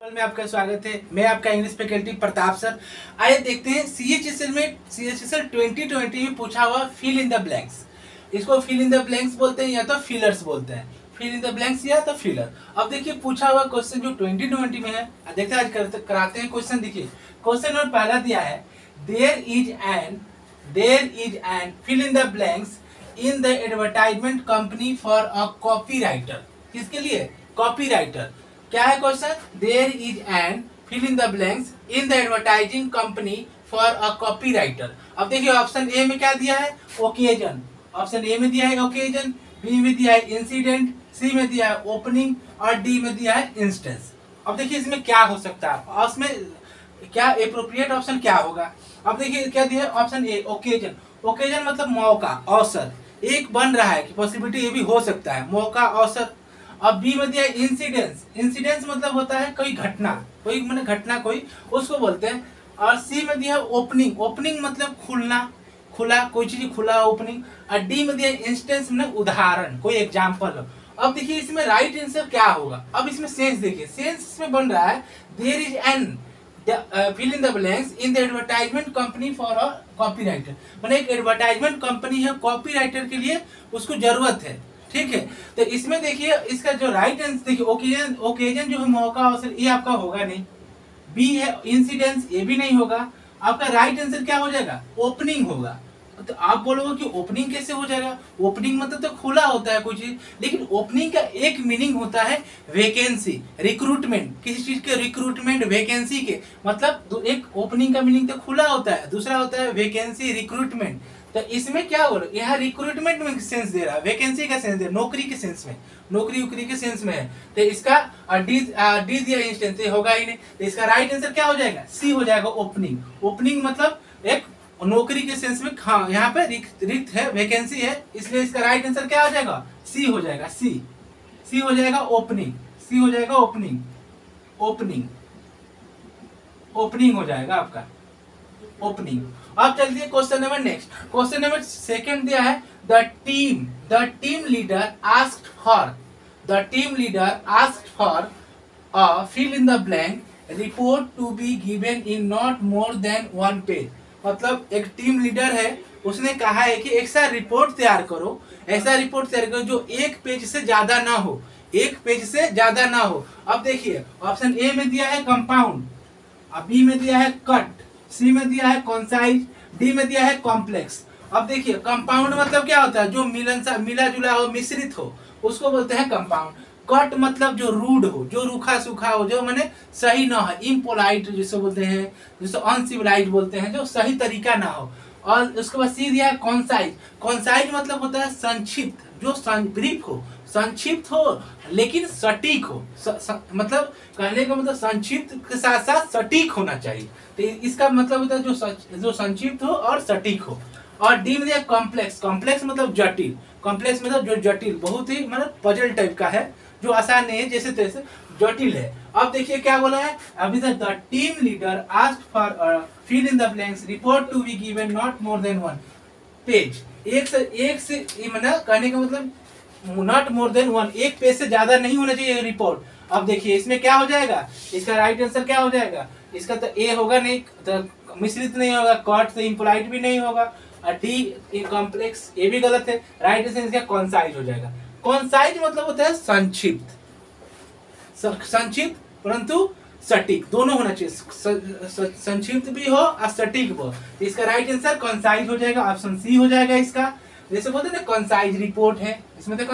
में आपका स्वागत है। मैं आपका इंग्लिश फैकल्टी प्रताप सर। आइए देखते हैं सीएचएसएल में सीएचएसएल 2020 में पूछा हुआ फिल इन द ब्लैंक्स। इसको फिल इन द ब्लैंक्स बोलते हैं या तो फिलर्स बोलते हैं, फिल इन द ब्लैंक्स या तो फिलर। अब देखिए पूछा हुआ क्वेश्चन जो 2020 में है, देखते हैं आज कराते हैं क्वेश्चन। देखिए क्वेश्चन और पहला दिया है there is an fill in the blanks in the advertisement company for a copywriter. किसके लिए? कॉपीराइटर। क्या है question? There is an fill in the blanks in the advertising company for a copywriter. अब देखिए ऑप्शन ए में क्या दिया है? ओकेजन। ऑप्शन ए में दिया है ओकेजन, बी में दिया है इंसिडेंट, सी में दिया है ओपनिंग और डी में दिया है इंस्टेंस। अब देखिए इसमें क्या हो सकता है, उसमें क्या एप्रोप्रिएट ऑप्शन क्या होगा? अब देखिए क्या दिया है ऑप्शन ए ओकेजन। ओकेजन मतलब मौका, अवसर। एक बन रहा है कि पॉसिबिलिटी ये भी हो सकता है, मौका, अवसर। अब बी में दिया है इंसिडेंस। इंसिडेंस मतलब होता है कोई घटना, कोई माने घटना कोई, उसको बोलते हैं। और सी में दिया है ओपनिंग। ओपनिंग मतलब खुलना, खुला, कोई चीज खुला, ओपनिंग। और डी में दिया है इंस्टेंस मतलब उदाहरण, कोई एग्जाम्पल। अब देखिए इसमें राइट आंसर क्या होगा? अब इसमें सेंस देखिए, सेंस इसमें बन रहा है there is an fill in the blanks in the advertisement company for a copywriter. मैंने एक एडवर्टाइजमेंट कंपनी है कॉपीराइटर के लिए, उसको जरूरत है। ठीक है, तो इसमें देखिए इसका जो राइट आंसर देखिए ओकेजन। ओकेजन जो है मौका, अवसर, ये आपका होगा नहीं। बी है इंसिडेंस, ये भी नहीं होगा। आपका राइट आंसर क्या हो जाएगा? ओपनिंग होगा। तो आप बोलोगे कि ओपनिंग कैसे हो जाएगा? ओपनिंग मतलब तो खुला होता है कुछ चीज, लेकिन ओपनिंग का एक मीनिंग होता है वैकेंसी, रिक्रूटमेंट। किसी चीज के रिक्रूटमेंट, वैकेंसी के मतलब एक ओपनिंग का मीनिंग तो खुला होता है, दूसरा होता है वैकेंसी, रिक्रूटमेंट। तो इसमें क्या बोलो, यहाँ रिक्रूटमेंट में सेंस दे रहा है, वैकेंसी का सेंस दे रहा है, नौकरी के सेंस में, नौकरी उकरी के सेंस में है। तो इसका डी दिया इंस्टेंस होगा ही नहीं। तो इसका राइट आंसर क्या हो जाएगा? सी हो जाएगा, ओपनिंग। ओपनिंग मतलब एक नौकरी के सेंस में, हाँ यहाँ पे रिक्त है, वैकेंसी है, इसलिए इसका राइट आंसर क्या हो जाएगा? सी हो जाएगा, सी हो जाएगा ओपनिंग, सी हो जाएगा ओपनिंग, ओपनिंग, ओपनिंग हो जाएगा आपका, ओपनिंग। अब चलिए question number next. Question number second दिया है the team leader asked for a fill in the blank report to be given in not more than 1 page. मतलब एक टीम लीडर है, उसने कहा है कि ऐसा रिपोर्ट तैयार करो, ऐसा रिपोर्ट तैयार करो जो 1 पेज से ज्यादा ना हो, 1 पेज से ज्यादा ना हो। अब देखिए ऑप्शन ए में दिया है कंपाउंड, बी में दिया है कट, सी में दिया है कॉन्साइज, डी में दिया है कॉम्प्लेक्स। अब देखिए कंपाउंड मतलब क्या होता है? जो मिला जुला हो, मिश्रित हो, उसको बोलते हैं कंपाउंड। कट मतलब जो रूड हो, जो रूखा सूखा हो, जो माने सही ना हो, इम्पोलाइट जिसको बोलते हैं, जिसको अनसिविलाइज्ड बोलते हैं, जो सही तरीका ना हो। और उसके बाद सी दिया है कॉन्साइज। कॉन्साइज मतलब होता है संक्षिप्त, जो ब्रीफ हो, संक्षिप्त हो लेकिन सटीक हो। मतलब कहने का मतलब संक्षिप्त के साथ साथ सटीक होना चाहिए। तो इसका मतलब होता है जो संक्षिप्त हो और सटीक हो। और डी में दिया कॉम्प्लेक्स। कॉम्प्लेक्स मतलब जटिल, कॉम्प्लेक्स मतलब जो जटिल, बहुत ही मतलब पजल टाइप का है, जो आसान नहीं है, जैसे तैसे जटिल है। अब देखिए क्या बोला है अभी तक, the team leader asked for fill in the blanks report to be given not more than 1 page. एक से मतलब कहने का मतलब नॉट मोर देन 1, 1 पेज से ज्यादा नहीं होना चाहिए रिपोर्ट। अब देखिए इसमें क्या हो जाएगा, इसका राइट आंसर क्या हो जाएगा? इसका तो ए होगा नहीं, तो मिश्रित नहीं होगा, कट से इम्पोलाइट भी नहीं होगा, और डी कॉम्प्लेक्स, ये भी गलत है। राइट आंसर इसका कॉन्साइज हो जाएगा। कॉन्साइज मतलब होता है संक्षिप्त, संक्षिप्त परंतु सटीक, दोनों होना चाहिए, संक्षिप्त भी हो और सटीक भी हो। इसका राइट आंसर कॉन्साइज हो जाएगा, ऑप्शन सी हो जाएगा इसका। जैसे बोलते हैं ना कॉन्साइज रिपोर्ट है, इसमें तो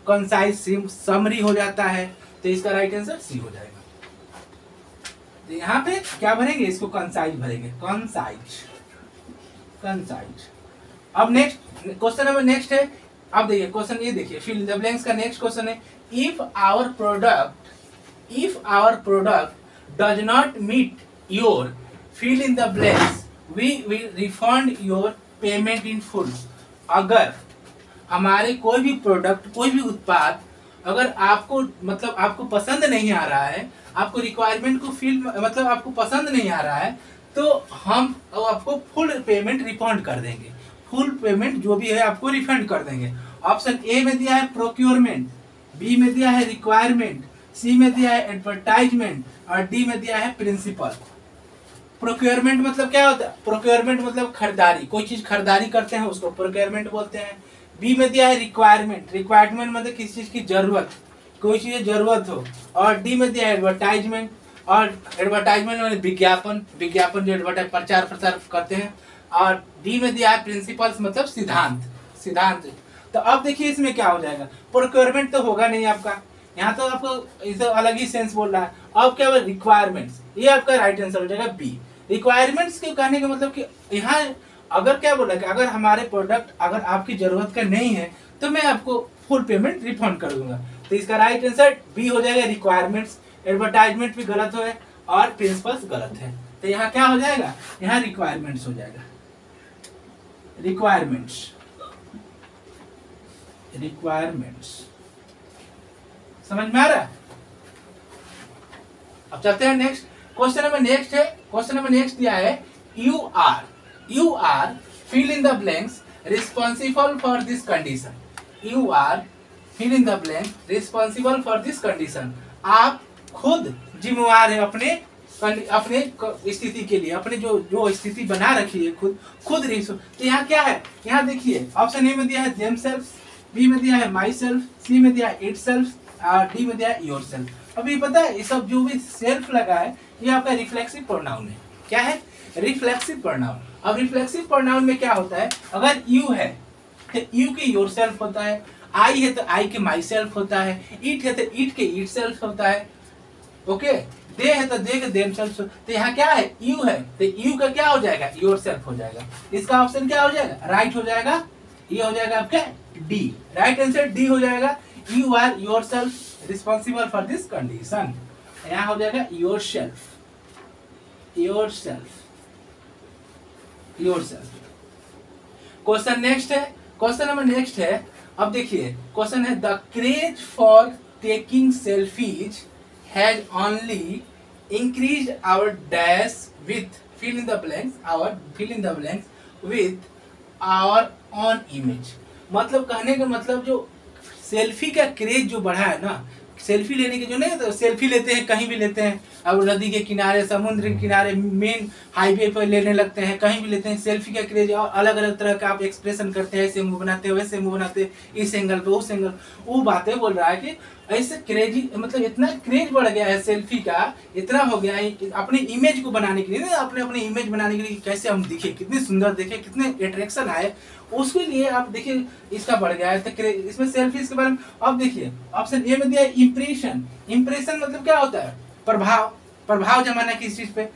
कॉन्साइज समरी हो जाता है, तो इसका राइट आंसर सी हो जाएगा। तो यहाँ पे क्या भरेंगे? इसको कॉन्साइज भरेंगे, कॉन्साइज। अब नेक्स्ट क्वेश्चन नंबर नेक्स्ट है। अब देखिए क्वेश्चन ये देखिए, फिल इन द ब्लैंक्स का नेक्स्ट क्वेश्चन है if our product does not meet your fill in the blanks we will refund your payment in full. अगर हमारे कोई भी प्रोडक्ट, कोई भी उत्पाद अगर आपको मतलब आपको पसंद नहीं आ रहा है, आपको रिक्वायरमेंट को मतलब आपको पसंद नहीं आ रहा है, तो हम आपको फुल पेमेंट रिफंड कर देंगे। फुल पेमेंट जो भी है आपको रिफंड कर देंगे। ऑप्शन ए में दिया है प्रोक्योरमेंट, बी में दिया है रिक्वायरमेंट, सी में दिया है एडवर्टाइजमेंट और डी में दिया है प्रिंसिपल। प्रोक्योरमेंट मतलब क्या होता है? प्रोक्योरमेंट मतलब खरीदारी, कोई चीज खरीदारी करते हैं उसको प्रोक्योरमेंट बोलते हैं। बी में दिया है रिक्वायरमेंट, रिक्वायरमेंट मतलब किसी चीज की जरूरत, कोई चीज जरूरत हो। और डी में दिया है एडवर्टाइजमेंट, और एडवर्टाइजमेंट मतलब विज्ञापन, विज्ञापन जो एडवर्टाइज प्रचार प्रसार करते हैं। और डी में दिया है प्रिंसिपल्स मतलब सिद्धांत, सिद्धांत। तो अब देखिए इसमें क्या हो जाएगा, प्रोक्योरमेंट तो होगा नहीं आपका, यहाँ तो आपको इसे अलग ही सेंस बोल रहा है। अब क्या होगा रिक्वायरमेंट्स, ये आपका राइट आंसर हो जाएगा बी। रिक्वायरमेंट्स के कहने का मतलब कि यहाँ अगर क्या बोला कि अगर हमारे प्रोडक्ट अगर आपकी जरूरत का नहीं है तो मैं आपको फुल पेमेंट रिफंड कर दूंगा। तो इसका राइट आंसर बी हो जाएगा रिक्वायरमेंट्स। एडवर्टाइजमेंट भी गलत है और प्रिंसिपल्स गलत है, तो यहाँ क्या हो जाएगा, यहाँ रिक्वायरमेंट्स हो जाएगा, रिक्वायरमेंट्स, रिक्वायरमेंट्स। समझ में आ रहा है? अब चलते हैं नेक्स्ट क्वेश्चन नंबर। नेक्स्ट है क्वेश्चन नंबर नेक्स्ट दिया है you are fill in the blanks responsible for this condition. You are fill in the blank responsible for this condition. आप खुद जिम्मेवार है अपने स्थिति के लिए, अपने जो स्थिति बना रखी है खुद तो यहाँ क्या है, यहाँ देखिए ऑप्शन ए में दिया है देमसेल्फ, बी में दिया है माई सेल्फ, सी में दिया है इटसेल्फ, डी में दिया है योरसेल्फ। अभी पता है ये सब जो भी सेल्फ लगा है ये आपका रिफ्लेक्सिव प्रोनाउन है। क्या है? Reflexive pronoun. अब रिफ्लेक्सिव प्रोनाउन में क्या होता है, अगर यू है तो यू के योरसेल्फ होता है, आई है तो आई के माई सेल्फ होता है, ईट है तो ईट के ईट सेल्फ होता है, ओके, दे है तो दे के देम सेल्फ। तो यहाँ क्या है, यू है तो यू का क्या हो जाएगा, योर सेल्फ हो जाएगा। इसका ऑप्शन क्या हो जाएगा, राइट हो जाएगा, ये हो जाएगा आपका डी। राइट आंसर डी हो जाएगा। You are yourself responsible for this condition, यहाँ हो जाएगा yourself, yourself, yourself. Question next है, क्वेश्चन नंबर नेक्स्ट है। अब देखिए क्वेश्चन है the craze for taking selfies has only increased our dash with fill in the blanks, our fill in the blanks with our own image। मतलब कहने का मतलब जो सेल्फी का क्रेज जो बढ़ा है ना, सेल्फी लेने के जो नहीं तो सेल्फी लेते हैं कहीं भी लेते हैं, अब नदी के किनारे, समुद्र के किनारे, मेन हाईवे पर लेने लगते हैं, कहीं भी लेते हैं। सेल्फी का क्रेज और अलग अलग तरह का आप एक्सप्रेशन करते हैं, ऐसे मुंह बनाते हैं वैसे मुंह बनाते हैं, इस एंगल पे उस एंगल, वो बातें बोल रहा है कि ऐसे क्रेजी मतलब इतना क्रेज बढ़ गया है सेल्फी का, इतना हो गया है अपने इमेज को बनाने के लिए ना, अपने इमेज बनाने के लिए कैसे हम दिखे, कितने सुंदर दिखे, कितने अट्रैक्शन आए, उसके लिए आप देखिए इसका बढ़ गया है। तो इसमें सेल्फीज के बारे में अब देखिए ऑप्शन ए में दिया है इम्प्रेशन। इम्प्रेशन मतलब क्या होता है, प्रभाव, प्रभाव जमाना किसी चीज पे।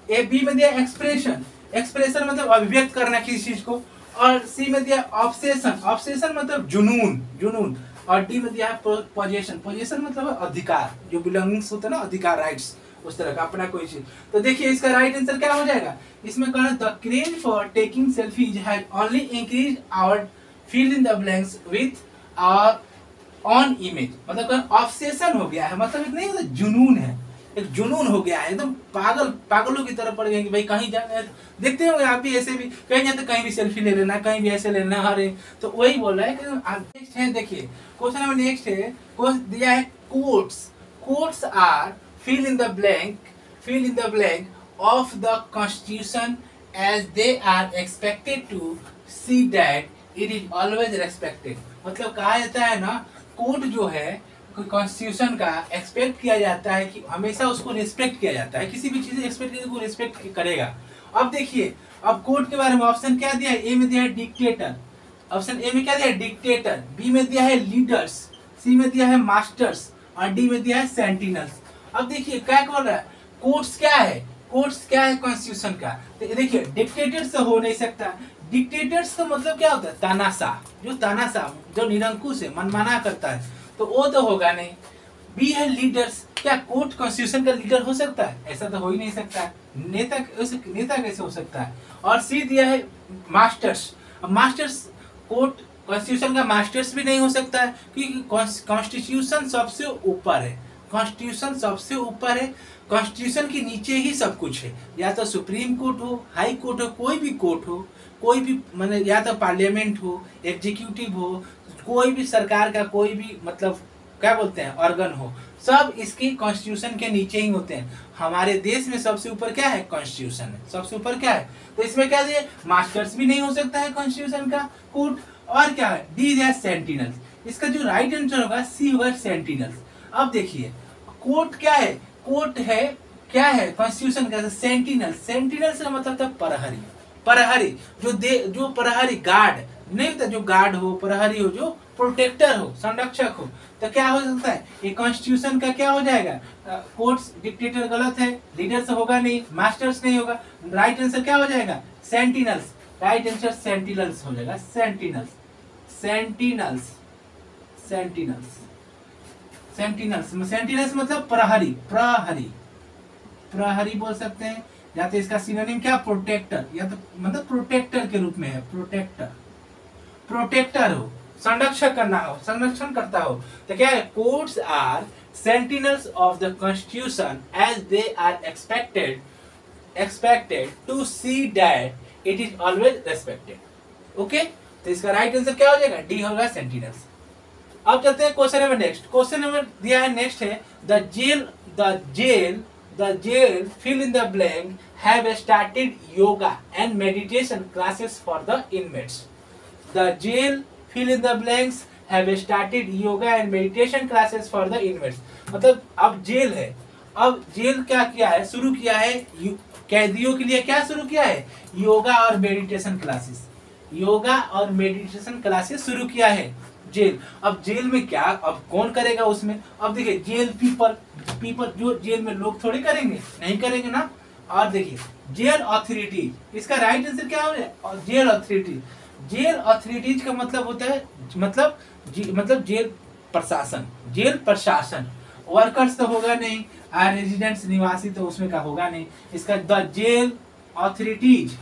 ए बी में दिया एक्सप्रेशन, एक्सप्रेशन मतलब अभिव्यक्त करना किसी चीज को। और सी में दिया ऑब्सेशन, ऑब्सेशन मतलब जुनून, जुनून। और डी में दिया है पोजेशन, पोजेशन मतलब अधिकार, जो बिलोंगिंग्स होता है ना, अधिकार, राइट्स, उस तरह का अपना कोई चीज। तो देखिए इसका राइट आंसर क्या हो जाएगा, इसमें कहना the craze for taking selfies has only increase our fill in the blanks with our own image. मतलब ऑब्सेशन हो गया है, मतलब नहीं होता, जुनून है, एक जुनून हो गया है, एकदम पागल, पागलों की तरह पड़ गए कि भाई कहीं जाना देखते होंगे आप भी, ऐसे भी कहीं जाते कहीं भी सेल्फी ले लेना, कहीं भी ऐसे लेना, हरे। तो वही बोल रहा है कि नेक्स्ट है, देखिए क्वेश्चन नंबर नेक्स्ट है, क्वेश्चन दिया है courts. Courts are fill in the blank of the constitution as they are expected to see that it is always respected। मतलब कहा जाता है ना, कोर्ट जो है कॉन्स्टिट्यूशन का एक्सपेक्ट किया जाता है कि हमेशा उसको रिस्पेक्ट किया जाता है, किसी भी चीज एक्सपेक्ट करने को रिस्पेक्ट करेगा। अब देखिए अब कोर्ट के बारे में ऑप्शन क्या दिया है, ए में दिया है डिक्टेटर, ऑप्शन ए में क्या दिया है डिक्टेटर, बी में दिया है लीडर्स, सी में दिया है मास्टर्स और डी में दिया है सेंटिनल्स। अब देखिए क्या बोल रहा है, कोर्ट्स क्या है, कोर्ट्स क्या है कॉन्स्टिट्यूशन का। तो देखिए डिक्टेटर्स तो हो नहीं सकता, डिक्टेटर्स का मतलब क्या होता है, तानाशाह, जो तानाशाह, जो निरंकुश है, मनमाना करता है, तो वो तो होगा नहीं। बी है लीडर्स, क्या कोर्ट कॉन्स्टिट्यूशन का लीडर हो सकता है, ऐसा तो हो ही नहीं सकता, नेता, नेता कैसे हो सकता है। और सी दिया है मास्टर्स, अब मास्टर्स कोर्ट कॉन्स्टिट्यूशन का मास्टर्स भी नहीं हो सकता है, क्योंकि कॉन्स्टिट्यूशन सबसे ऊपर है, कॉन्स्टिट्यूशन सबसे ऊपर है, कॉन्स्टिट्यूशन के नीचे ही सब कुछ है, या तो सुप्रीम कोर्ट हो, हाई कोर्ट हो, कोई भी कोर्ट हो, कोई भी मतलब या तो पार्लियामेंट हो, एग्जीक्यूटिव हो, कोई भी सरकार का कोई भी मतलब क्या बोलते हैं ऑर्गन हो, सब इसकी कॉन्स्टिट्यूशन के नीचे ही होते हैं। हमारे देश में सबसे ऊपर क्या है, कॉन्स्टिट्यूशन है, सबसे ऊपर क्या है। तो इसमें क्या है, मास्टर्स भी नहीं हो सकता है कॉन्स्टिट्यूशन का कोर्ट, और क्या है डी इज सेंटिनल्स। इसका जो राइट आंसर होगा सी होगा सेंटिनल्स। अब देखिए कोर्ट क्या है, कोर्ट है क्या है कॉन्स्टिट्यूशन का सेंटिनल, सेंटिनल्स का मतलब था प्रहरी, प्रहरी जो प्रहरी गार्ड नहीं होता, जो गार्ड हो प्रहरी हो, जो प्रोटेक्टर हो संरक्षक हो। तो क्या हो सकता है ये कॉन्स्टिट्यूशन का क्या हो जाएगा, कोर्ट्स डिक्टेटर गलत है, लीडर्स होगा नहीं, मास्टर्स नहीं होगा, राइट आंसर क्या हो जाएगा सेंटिनल्स, राइट आंसर सेंटिनल्स हो जाएगा, sentinels sentinels sentinels sentinels sentinels मतलब प्रहरी, प्रहरी प्रहरी बोल सकते हैं, या तो इसका सिनोनिम क्या प्रोटेक्टर, या तो मतलब प्रोटेक्टर के रूप में है, प्रोटेक्टर, प्रोटेक्टर हो संरक्षण करना हो, संरक्षण करता हो। तो क्या है courts are sentinels of the constitution as they are expected to see that it is always respected. Okay, तो इसका राइट आंसर क्या हो जाएगा, डी होगा सेंटिनल्स। अब चलते हैं question number next. Question number दिया है नेक्स्ट है the jail fill in the blank have started yoga and meditation classes for the inmates. The jail fill in the blanks have started yoga and meditation classes for the inmates. मतलब अब jail है, अब jail क्या किया है, शुरू किया है कैदियों के लिए क्या शुरू किया है, योगा और मेडिटेशन क्लासेस, योगा और मेडिटेशन क्लासेस शुरू किया है जेल। अब जेल में क्या, अब कौन करेगा उसमें, अब देखिए जेल पीपल जो जेल में लोग थोड़ी करेंगे, नहीं करेंगे ना। और देखिए जेल अथॉरिटीज, इसका राइट आंसर क्या हो जाए जेल अथॉरिटीज। जेल अथॉरिटीज का मतलब होता है मतलब जेल प्रशासन, जेल प्रशासन, वर्कर्स तो होगा नहीं, रेजिडेंट्स निवासी तो उसमें का होगा नहीं। इसका the jail authorities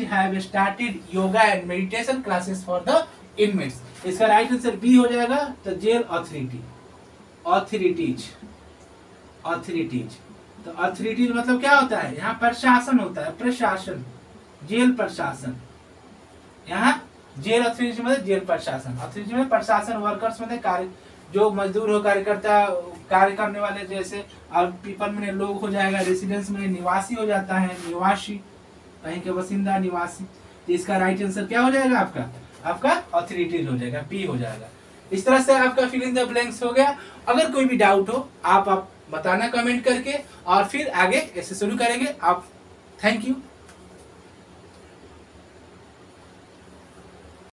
have started yoga and meditation classes for the inmates. इसका राइट आंसर बी हो जाएगा, तो जेल अथॉरिटीज। तो अथॉरिटीज मतलब क्या होता है, यहाँ प्रशासन होता है, प्रशासन, जेल प्रशासन, यहाँ जेल अथॉरिटी मतलब जेल प्रशासन, अथॉरिटी में प्रशासन, वर्कर्स मतलब कार्य, जो मजदूर हो, कार्यकर्ता, कार्य करने वाले जैसे, और पीपल में लोग हो जाएगा, रेसिडेंस में निवासी हो जाता है, निवासी कहीं के बासिंदा, निवासी। तो इसका राइट आंसर क्या हो जाएगा आपका अथॉरिटीज हो जाएगा, बी हो जाएगा। इस तरह से आपका फिल इन द ब्लैंक्स हो गया। अगर कोई भी डाउट हो आप बताना कमेंट करके, और फिर आगे ऐसे शुरू करेंगे आप। Thank you.